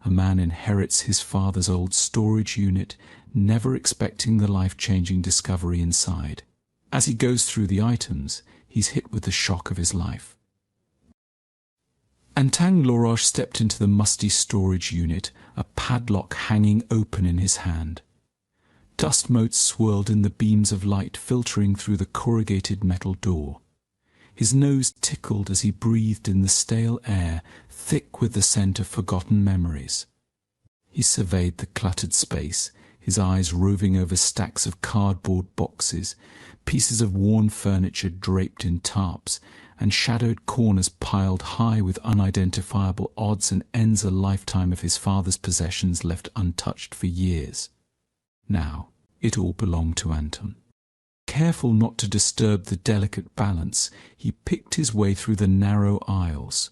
a man inherits his father's old storage unit, never expecting the life-changing discovery inside. As he goes through the items, he's hit with the shock of his life. Anton Lugage stepped into the musty storage unit, a padlock hanging open in his hand. Dust motes swirled in the beams of light filtering through the corrugated metal door. His nose tickled as he breathed in the stale air, thick with the scent of forgotten memories. He surveyed the cluttered space, his eyes roving over stacks of cardboard boxes, pieces of worn furniture draped in tarps, and shadowed corners piled high with unidentifiable odds and ends a lifetime of his father's possessions left untouched for years. Now, it all belonged to Anton. Careful not to disturb the delicate balance, he picked his way through the narrow aisles.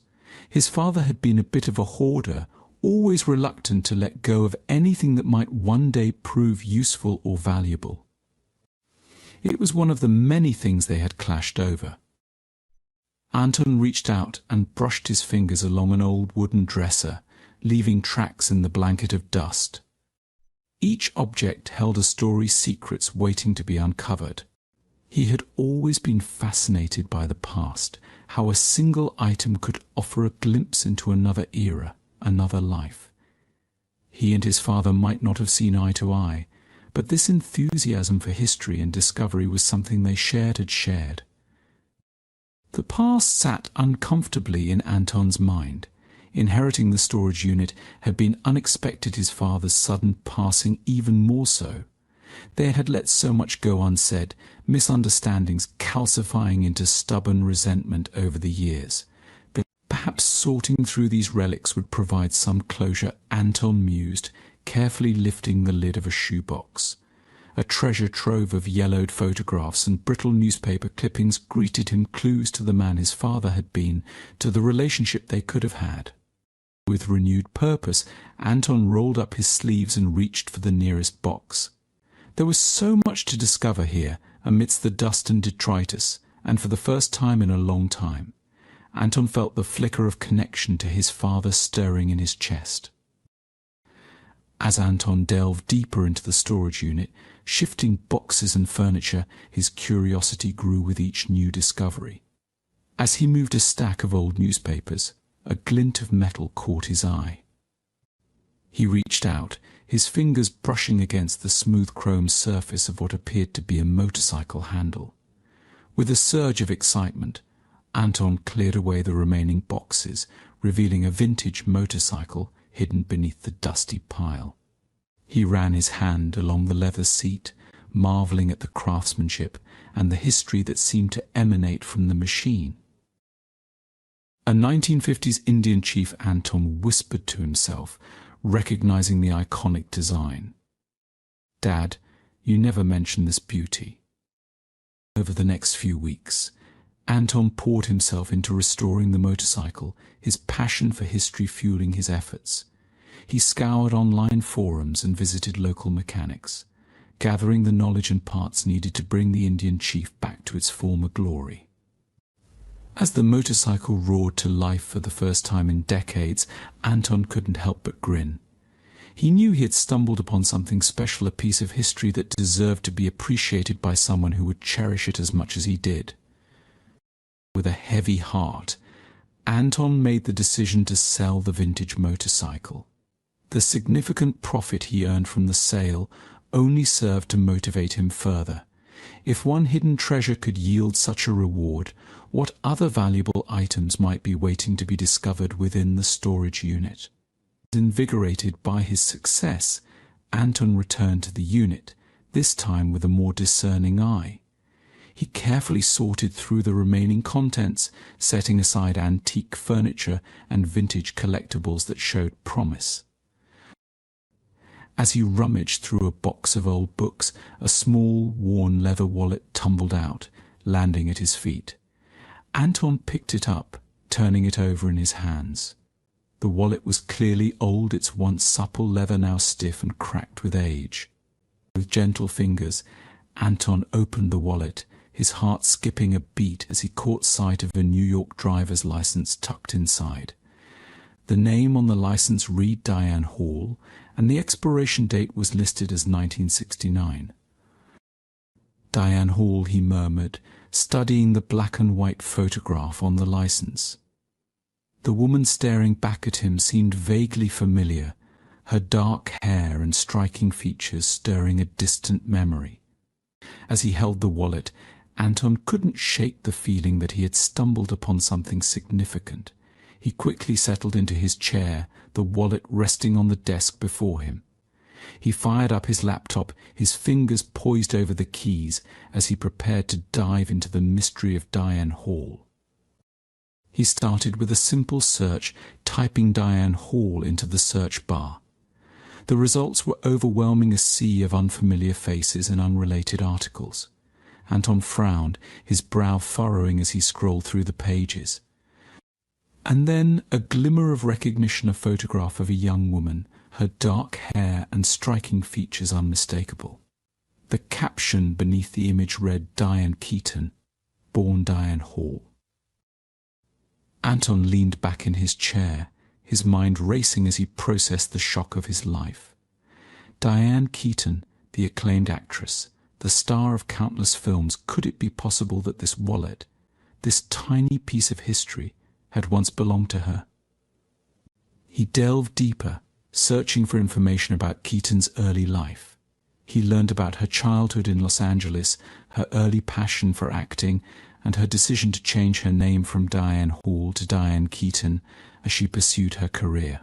His father had been a bit of a hoarder, always reluctant to let go of anything that might one day prove useful or valuable. It was one of the many things they had clashed over. Anton reached out and brushed his fingers along an old wooden dresser, leaving tracks in the blanket of dust. Each object held a story's secrets waiting to be uncovered. He had always been fascinated by the past, how a single item could offer a glimpse into another era, another life. He and his father might not have seen eye to eye, but this enthusiasm for history and discovery was something they had shared. The past sat uncomfortably in Anton's mind. Inheriting the storage unit had been unexpected, his father's sudden passing even more so. They had let so much go unsaid, misunderstandings calcifying into stubborn resentment over the years. But perhaps sorting through these relics would provide some closure, Anton mused, carefully lifting the lid of a shoebox. A treasure trove of yellowed photographs and brittle newspaper clippings greeted him, clues to the man his father had been, to the relationship they could have had. With renewed purpose, Anton rolled up his sleeves and reached for the nearest box. There was so much to discover here, amidst the dust and detritus, and for the first time in a long time, Anton felt the flicker of connection to his father stirring in his chest. As Anton delved deeper into the storage unit, shifting boxes and furniture, his curiosity grew with each new discovery. As he moved a stack of old newspapers, a glint of metal caught his eye. He reached out, his fingers brushing against the smooth chrome surface of what appeared to be a motorcycle handle. With a surge of excitement, Anton cleared away the remaining boxes, revealing a vintage motorcycle hidden beneath the dusty pile. He ran his hand along the leather seat, marveling at the craftsmanship and the history that seemed to emanate from the machine. A 1950s Indian chief, Anton whispered to himself, recognizing the iconic design. "Dad, you never mentioned this beauty." Over the next few weeks, Anton poured himself into restoring the motorcycle, his passion for history fueling his efforts. He scoured online forums and visited local mechanics, gathering the knowledge and parts needed to bring the Indian chief back to its former glory. As the motorcycle roared to life for the first time in decades, Anton couldn't help but grin. He knew he had stumbled upon something special, a piece of history that deserved to be appreciated by someone who would cherish it as much as he did. With a heavy heart, Anton made the decision to sell the vintage motorcycle. The significant profit he earned from the sale only served to motivate him further. If one hidden treasure could yield such a reward, what other valuable items might be waiting to be discovered within the storage unit? Invigorated by his success, Anton returned to the unit, this time with a more discerning eye. He carefully sorted through the remaining contents, setting aside antique furniture and vintage collectibles that showed promise. As he rummaged through a box of old books, a small, worn leather wallet tumbled out, landing at his feet. Anton picked it up, turning it over in his hands. The wallet was clearly old, its once supple leather now stiff and cracked with age. With gentle fingers, Anton opened the wallet, his heart skipping a beat as he caught sight of a New York driver's license tucked inside. The name on the license read Diane Hall, and the expiration date was listed as 1969. Diane Hall, he murmured, studying the black and white photograph on the license. The woman staring back at him seemed vaguely familiar, her dark hair and striking features stirring a distant memory. As he held the wallet, Anton couldn't shake the feeling that he had stumbled upon something significant. He quickly settled into his chair, the wallet resting on the desk before him. He fired up his laptop, his fingers poised over the keys as he prepared to dive into the mystery of Diane Hall. He started with a simple search, typing Diane Hall into the search bar. The results were overwhelming, a sea of unfamiliar faces and unrelated articles. Anton frowned, his brow furrowing as he scrolled through the pages. And then a glimmer of recognition, a photograph of a young woman, her dark hair and striking features unmistakable. The caption beneath the image read Diane Keaton, born Diane Hall. Anton leaned back in his chair, his mind racing as he processed the shock of his life. Diane Keaton, the acclaimed actress, the star of countless films, could it be possible that this wallet, this tiny piece of history, had once belonged to her? He delved deeper, searching for information about Keaton's early life. He learned about her childhood in Los Angeles, her early passion for acting, and her decision to change her name from Diane Hall to Diane Keaton as she pursued her career.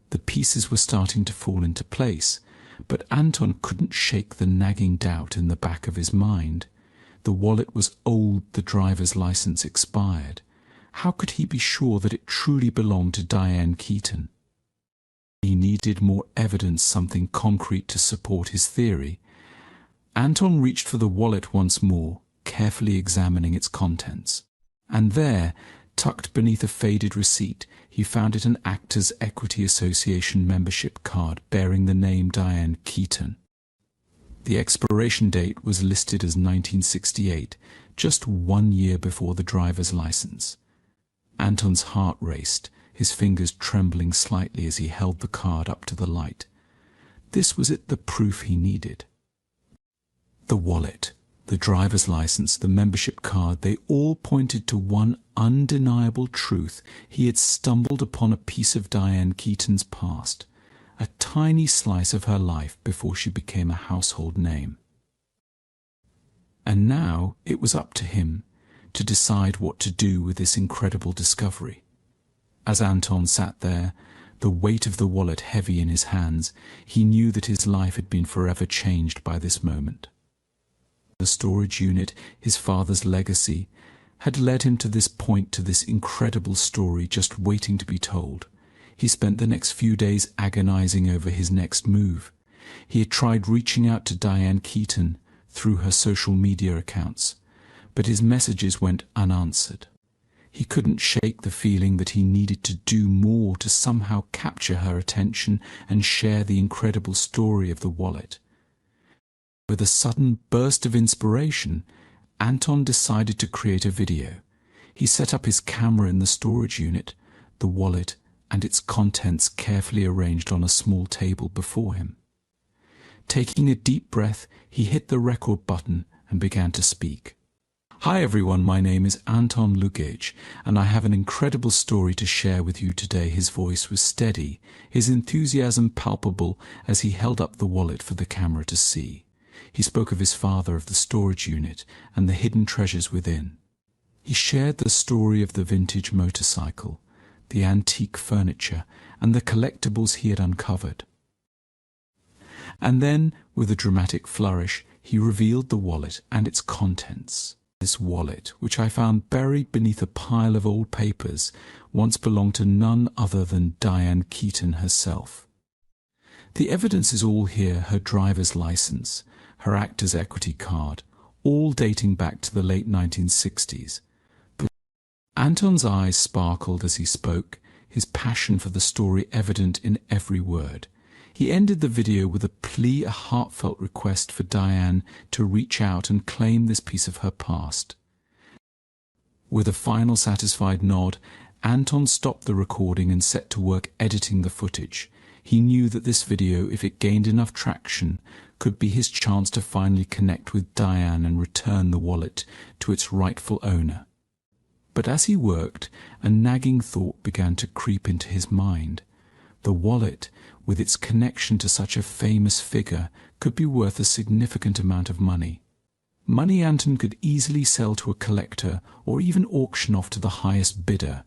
The pieces were starting to fall into place, but Anton couldn't shake the nagging doubt in the back of his mind. The wallet was old, the driver's license expired. How could he be sure that it truly belonged to Diane Keaton? He needed more evidence, something concrete to support his theory. Anton reached for the wallet once more, carefully examining its contents. And there, tucked beneath a faded receipt, he found it an Actors' Equity Association membership card bearing the name Diane Keaton. The expiration date was listed as 1968, just 1 year before the driver's license. Anton's heart raced, his fingers trembling slightly as he held the card up to the light. This was it, the proof he needed. The wallet, the driver's license, the membership card, they all pointed to one undeniable truth. He had stumbled upon a piece of Diane Keaton's past, a tiny slice of her life before she became a household name. And now it was up to him to decide what to do with this incredible discovery. As Anton sat there, the weight of the wallet heavy in his hands, he knew that his life had been forever changed by this moment. The storage unit, his father's legacy, had led him to this point, to this incredible story just waiting to be told. He spent the next few days agonizing over his next move. He had tried reaching out to Diane Keaton through her social media accounts, but his messages went unanswered. He couldn't shake the feeling that he needed to do more to somehow capture her attention and share the incredible story of the wallet. With a sudden burst of inspiration, Anton decided to create a video. He set up his camera in the storage unit, the wallet and its contents carefully arranged on a small table before him. Taking a deep breath, he hit the record button and began to speak. Hi everyone, my name is Anton Lugage, and I have an incredible story to share with you today. His voice was steady, his enthusiasm palpable as he held up the wallet for the camera to see. He spoke of his father, of the storage unit, and the hidden treasures within. He shared the story of the vintage motorcycle, the antique furniture, and the collectibles he had uncovered. And then, with a dramatic flourish, he revealed the wallet and its contents. This wallet, which I found buried beneath a pile of old papers, once belonged to none other than Diane Keaton herself. The evidence is all here: her driver's license, her Actors' Equity card, all dating back to the late 1960s. But Anton's eyes sparkled as he spoke, his passion for the story evident in every word. He ended the video with a plea, a heartfelt request for Diane to reach out and claim this piece of her past. With a final satisfied nod, Anton stopped the recording and set to work editing the footage. He knew that this video, if it gained enough traction, could be his chance to finally connect with Diane and return the wallet to its rightful owner. But as he worked, a nagging thought began to creep into his mind. The wallet, with its connection to such a famous figure, could be worth a significant amount of money. Money Anton could easily sell to a collector or even auction off to the highest bidder.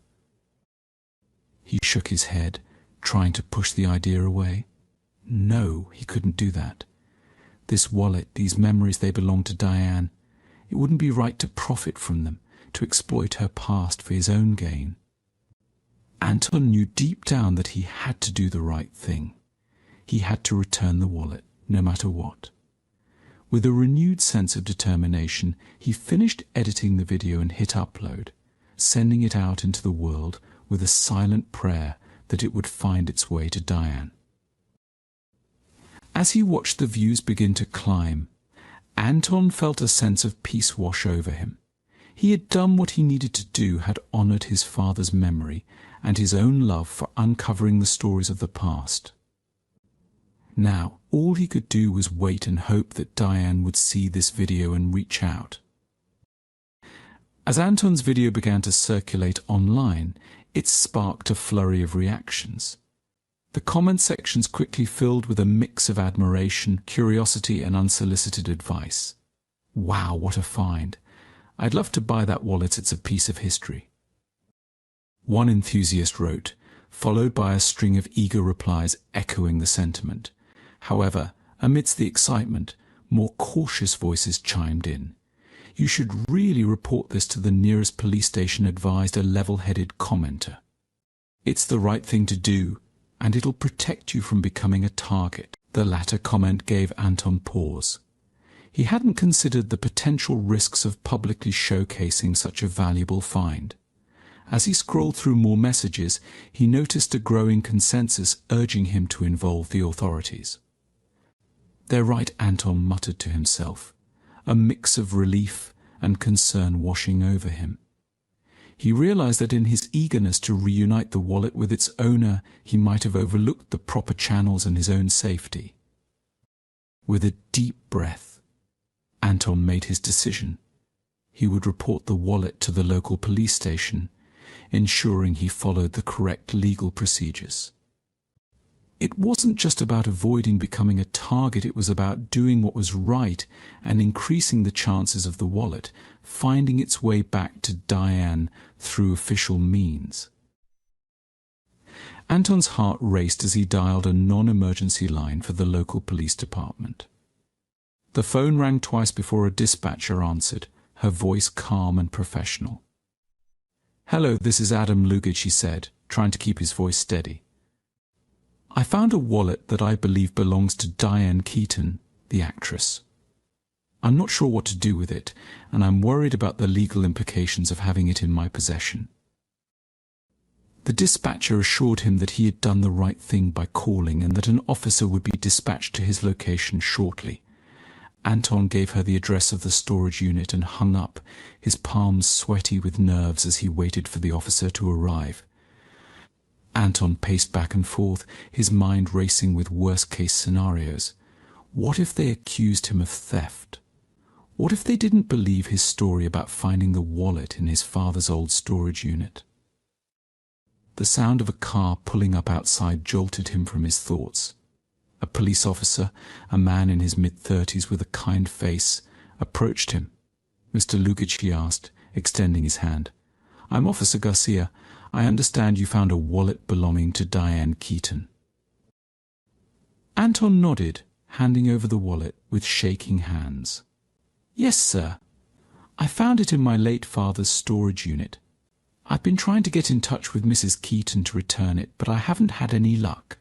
He shook his head, trying to push the idea away. No, he couldn't do that. This wallet, these memories, they belonged to Diane. It wouldn't be right to profit from them, to exploit her past for his own gain. Anton knew deep down that he had to do the right thing. He had to return the wallet, no matter what. With a renewed sense of determination, he finished editing the video and hit upload, sending it out into the world with a silent prayer that it would find its way to Diane. As he watched the views begin to climb, Anton felt a sense of peace wash over him. He had done what he needed to do, had honored his father's memory and his own love for uncovering the stories of the past. Now, all he could do was wait and hope that Diane would see this video and reach out. As Anton's video began to circulate online, it sparked a flurry of reactions. The comment sections quickly filled with a mix of admiration, curiosity, and unsolicited advice. Wow, what a find! I'd love to buy that wallet, it's a piece of history. One enthusiast wrote, followed by a string of eager replies echoing the sentiment. However, amidst the excitement, more cautious voices chimed in. You should really report this to the nearest police station, advised a level-headed commenter. It's the right thing to do, and it'll protect you from becoming a target. The latter comment gave Anton pause. He hadn't considered the potential risks of publicly showcasing such a valuable find. As he scrolled through more messages, he noticed a growing consensus urging him to involve the authorities. "They're right," Anton muttered to himself, a mix of relief and concern washing over him. He realized that in his eagerness to reunite the wallet with its owner, he might have overlooked the proper channels and his own safety. With a deep breath, Anton made his decision. He would report the wallet to the local police station, ensuring he followed the correct legal procedures. It wasn't just about avoiding becoming a target, it was about doing what was right and increasing the chances of the wallet finding its way back to Diane through official means. Anton's heart raced as he dialed a non-emergency line for the local police department. The phone rang twice before a dispatcher answered, her voice calm and professional. "Hello, this is Anton Lugage," he said, trying to keep his voice steady. "I found a wallet that I believe belongs to Diane Keaton, the actress. I'm not sure what to do with it, and I'm worried about the legal implications of having it in my possession." The dispatcher assured him that he had done the right thing by calling and that an officer would be dispatched to his location shortly. Anton gave her the address of the storage unit and hung up, his palms sweaty with nerves as he waited for the officer to arrive. Anton paced back and forth, his mind racing with worst-case scenarios. What if they accused him of theft? What if they didn't believe his story about finding the wallet in his father's old storage unit? The sound of a car pulling up outside jolted him from his thoughts. A police officer, a man in his mid-30s with a kind face, approached him. "Mr. Lugage," he asked, extending his hand. "I'm Officer Garcia. I understand you found a wallet belonging to Diane Keaton." Anton nodded, handing over the wallet with shaking hands. "Yes, sir. I found it in my late father's storage unit. I've been trying to get in touch with Mrs. Keaton to return it, but I haven't had any luck."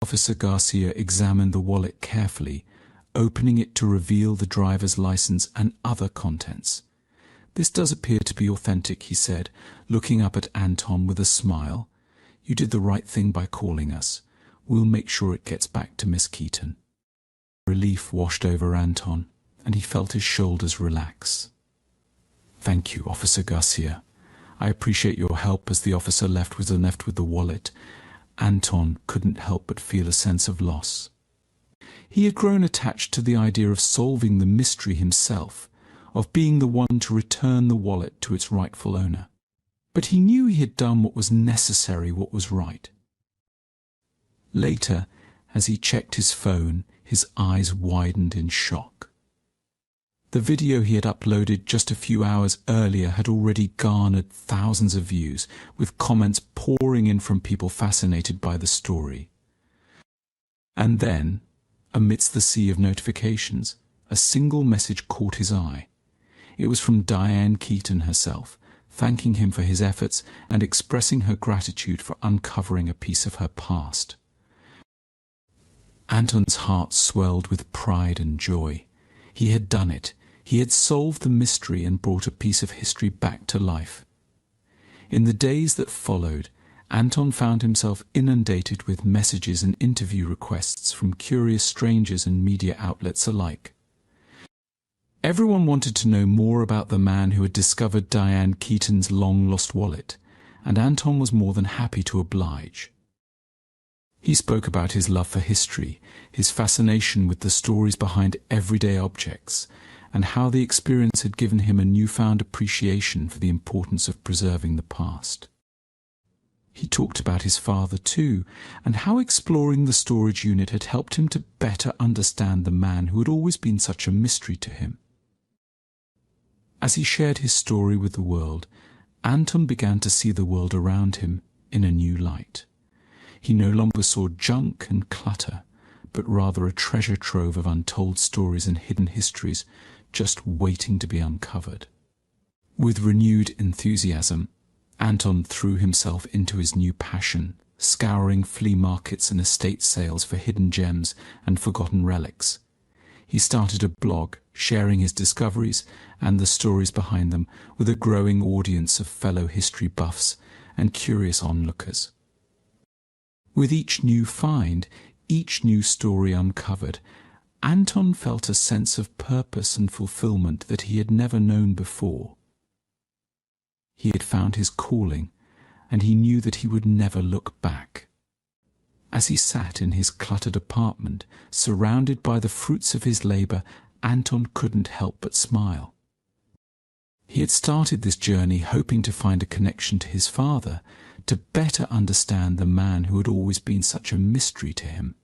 Officer Garcia examined the wallet carefully, opening it to reveal the driver's license and other contents. "This does appear to be authentic," he said, looking up at Anton with a smile. "You did the right thing by calling us. We'll make sure it gets back to Miss Keaton." Relief washed over Anton, and he felt his shoulders relax. "Thank you, Officer Garcia. I appreciate your help." As the officer left with the wallet, Anton couldn't help but feel a sense of loss. He had grown attached to the idea of solving the mystery himself, of being the one to return the wallet to its rightful owner. But he knew he had done what was necessary, what was right. Later, as he checked his phone, his eyes widened in shock. The video he had uploaded just a few hours earlier had already garnered thousands of views, with comments pouring in from people fascinated by the story. And then, amidst the sea of notifications, a single message caught his eye. It was from Diane Keaton herself, thanking him for his efforts and expressing her gratitude for uncovering a piece of her past. Anton's heart swelled with pride and joy. He had done it. He had solved the mystery and brought a piece of history back to life. In the days that followed, Anton found himself inundated with messages and interview requests from curious strangers and media outlets alike. Everyone wanted to know more about the man who had discovered Diane Keaton's long-lost wallet, and Anton was more than happy to oblige. He spoke about his love for history, his fascination with the stories behind everyday objects, and how the experience had given him a newfound appreciation for the importance of preserving the past. He talked about his father too, and how exploring the storage unit had helped him to better understand the man who had always been such a mystery to him. As he shared his story with the world, Anton began to see the world around him in a new light. He no longer saw junk and clutter, but rather a treasure trove of untold stories and hidden histories just waiting to be uncovered. With renewed enthusiasm, Anton threw himself into his new passion, scouring flea markets and estate sales for hidden gems and forgotten relics. He started a blog, sharing his discoveries and the stories behind them with a growing audience of fellow history buffs and curious onlookers. With each new find, each new story uncovered, Anton felt a sense of purpose and fulfillment that he had never known before. He had found his calling, and he knew that he would never look back. As he sat in his cluttered apartment, surrounded by the fruits of his labor, Anton couldn't help but smile. He had started this journey hoping to find a connection to his father, to better understand the man who had always been such a mystery to him.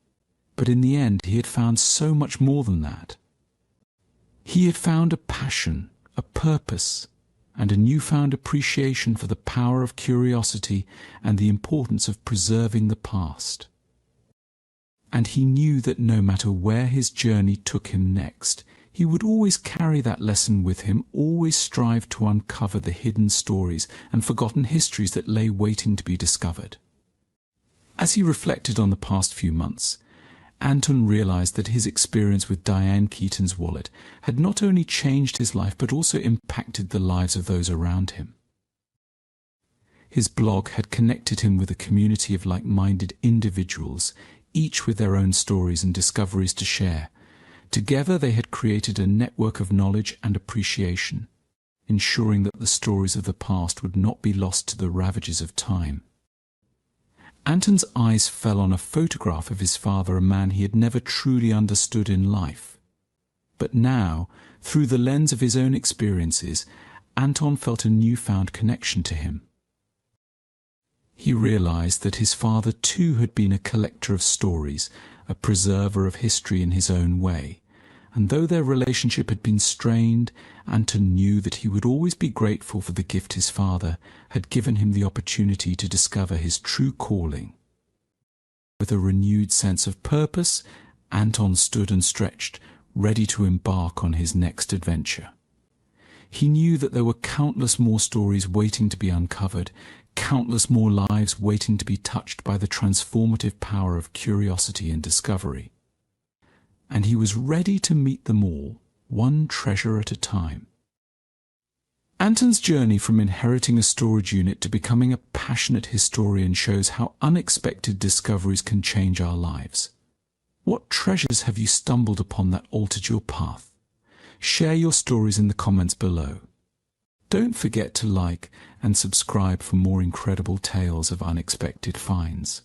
But in the end, he had found so much more than that. He had found a passion, a purpose, and a newfound appreciation for the power of curiosity and the importance of preserving the past. And he knew that no matter where his journey took him next, he would always carry that lesson with him, always strive to uncover the hidden stories and forgotten histories that lay waiting to be discovered. As he reflected on the past few months, Anton realized that his experience with Diane Keaton's wallet had not only changed his life but also impacted the lives of those around him. His blog had connected him with a community of like-minded individuals, each with their own stories and discoveries to share. Together they had created a network of knowledge and appreciation, ensuring that the stories of the past would not be lost to the ravages of time. Anton's eyes fell on a photograph of his father, a man he had never truly understood in life. But now, through the lens of his own experiences, Anton felt a newfound connection to him. He realized that his father too had been a collector of stories, a preserver of history in his own way, and though their relationship had been strained, Anton knew that he would always be grateful for the gift his father had given him the opportunity to discover his true calling. With a renewed sense of purpose, Anton stood and stretched, ready to embark on his next adventure. He knew that there were countless more stories waiting to be uncovered, countless more lives waiting to be touched by the transformative power of curiosity and discovery. And he was ready to meet them all, one treasure at a time. Anton's journey from inheriting a storage unit to becoming a passionate historian shows how unexpected discoveries can change our lives. What treasures have you stumbled upon that altered your path? Share your stories in the comments below. Don't forget to like and subscribe for more incredible tales of unexpected finds.